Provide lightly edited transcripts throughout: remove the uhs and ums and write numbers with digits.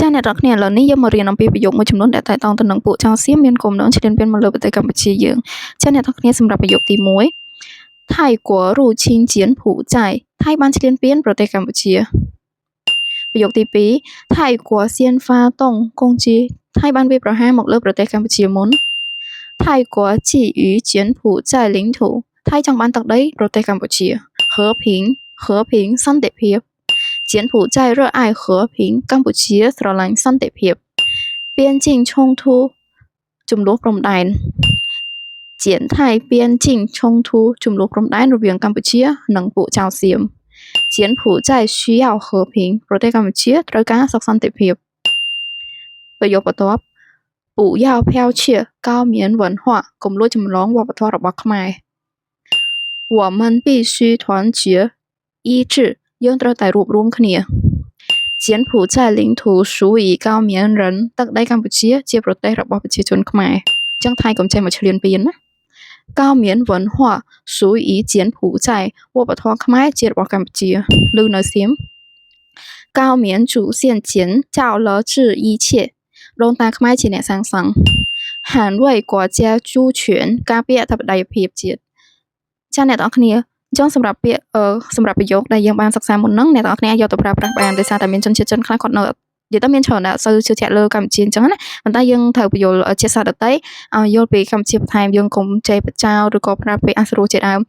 ចា៎អ្នកនរគ្នាឥឡូវនេះយើងមករៀនអំពីប្រយោគមួយចំនួនដែលតែតងទៅនឹងពួកចៅសៀមមានគំនិតឈ្លានពានមកលើប្រទេសកម្ពុជាយើងចា៎អ្នកនរគ្នាសម្រាប់ប្រយោគទី1ថៃกัว入侵柬埔寨ថៃបានឈ្លានពានប្រទេសកម្ពុជាប្រយោគទី2ថៃกัว先发动攻击ថៃបានវាយប្រហារមកលើប្រទេសកម្ពុជាមុន泰国觊觎柬埔寨領土ថៃចង់បានទឹកដីប្រទេសកម្ពុជា和平សន្តិភាព柬埔寨熱愛和平កម្ពុជាស្រឡាញ់សន្តិភាព邊境衝突ចំនួនព្រំដែន柬泰邊境衝突ចំនួនព្រំដែនរវាងកម្ពុជានិងពួកចៅសៀម柬埔寨需要和平ប្រទេសកម្ពុជាត្រូវការសុខសន្តិភាពប្រយោគបន្ទាប់不要剽竊高棉文化កុំលួចចម្លងវប្បធម៌របស់ខ្មែរ我们必須團結一致យើងត្រូវតែរួបរวมគ្នា柬埔寨領土屬於高棉人ទឹកដីកម្ពុជាជាប្រទេសរបស់ប្រជាជនខ្មែរអញ្ចឹងថៃកុំចេះមកឈ្លានពានណា高棉文化屬於柬埔寨វប្បធម៌ខ្មែរជារបស់កម្ពុជាឮនៅសៀម高棉祖先建造了這一切ដូនតាខ្មែរជាអ្នកសាងសង់捍衛國家主權ការពារអធិបតេយ្យភាពជាតិចា៎អ្នកនរគ្នាអញ្ចឹងសម្រាប់ពាក្យសម្រាប់ប្រយោគដែលយើងបានសិក្សាមុនហ្នឹងអ្នកនរគ្នាយកទៅប្រើប្រាស់បានដោយសារតែមានជនជាតិចិនខ្លះគាត់នៅនិយាយទៅមានច្រើនដែលអត់សូវជឿជាក់លើកម្ពុជាអញ្ចឹងណាប៉ុន្តែយើងត្រូវបញ្យល់ជាសាស្ត្រដតីឲ្យយល់ពីកម្ពុជាបន្ថែមយើងកុំចេះបចោឬក៏ប្រើពាក្យអសុរោះជាដើម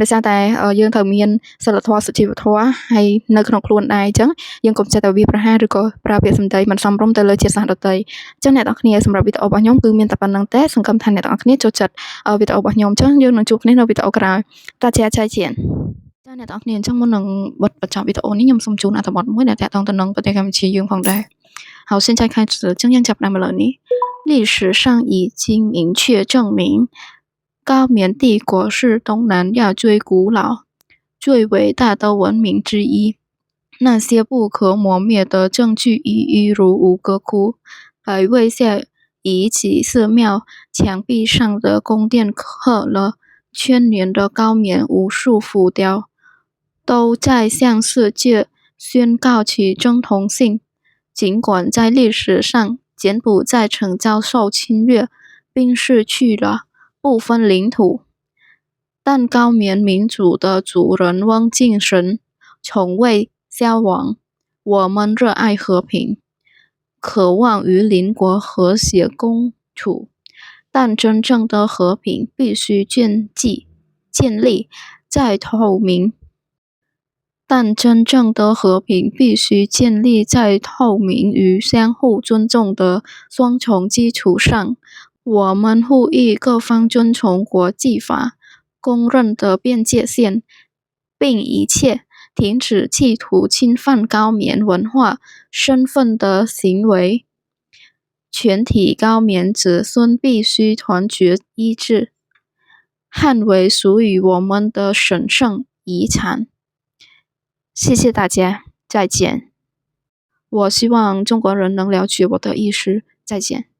ដោយសារតែយើងត្រូវមានសិលធម៌សុជីវធម៌ហើយនៅក្នុងខ្លួនដែរអញ្ចឹងយើងកុំចេះតែវាប្រហារឬក៏ប្រើពាក្យសម្ដីមិនសមរម្យទៅលើជាសាស្ត្រដតីអញ្ចឹងអ្នកនរគ្នាសម្រាប់វីដេអូរបស់ខ្ញុំគឺមានតែប៉ុណ្្នឹងទេសង្ឃឹមថាអ្នកនរគ្នាចូលចិត្តវីដេអូរបស់ខ្ញុំអញ្ចឹងយើងនឹងជួបគ្នានៅវីដេអូក្រោយតាចាចាជាចាអ្នកនរគ្នាអញ្ចឹងមុននឹងបិទបញ្ចប់វីដេអូនេះខ្ញុំសូមជូនអត្ថបទមួយដែលតាក់ទងទៅនឹងប្រទេសកម្ពុជាយើងផងដែរ好现在开始អញ្ចឹងយើងចាប់ផ្ដើមឥឡូវនេះ历史上已经明确证明高棉帝国是东南亚最古老、最伟大的文明之一。那些不可磨灭的证据一一如无隔窟，百位下遗迹寺庙墙壁上的宫殿刻了千年的高棉无数浮雕，都在向世界宣告其正统性。尽管在历史上柬埔寨曾遭受侵略，并失去了部分领土，但高棉民族的主人翁精神从未消亡。我们热爱和平，渴望与邻国和谐共处，但真正的和平必须建立在透明。但真正的和平必须建立在透明与相互尊重的双重基础上。我们呼吁各方遵从国际法公认的边界线，并一切停止企图侵犯高棉文化身份的行为。全体高棉子孙必须团结一致，捍卫属于我们的神圣遗产。谢谢大家，再见。我希望中国人能了解我的意思，再见。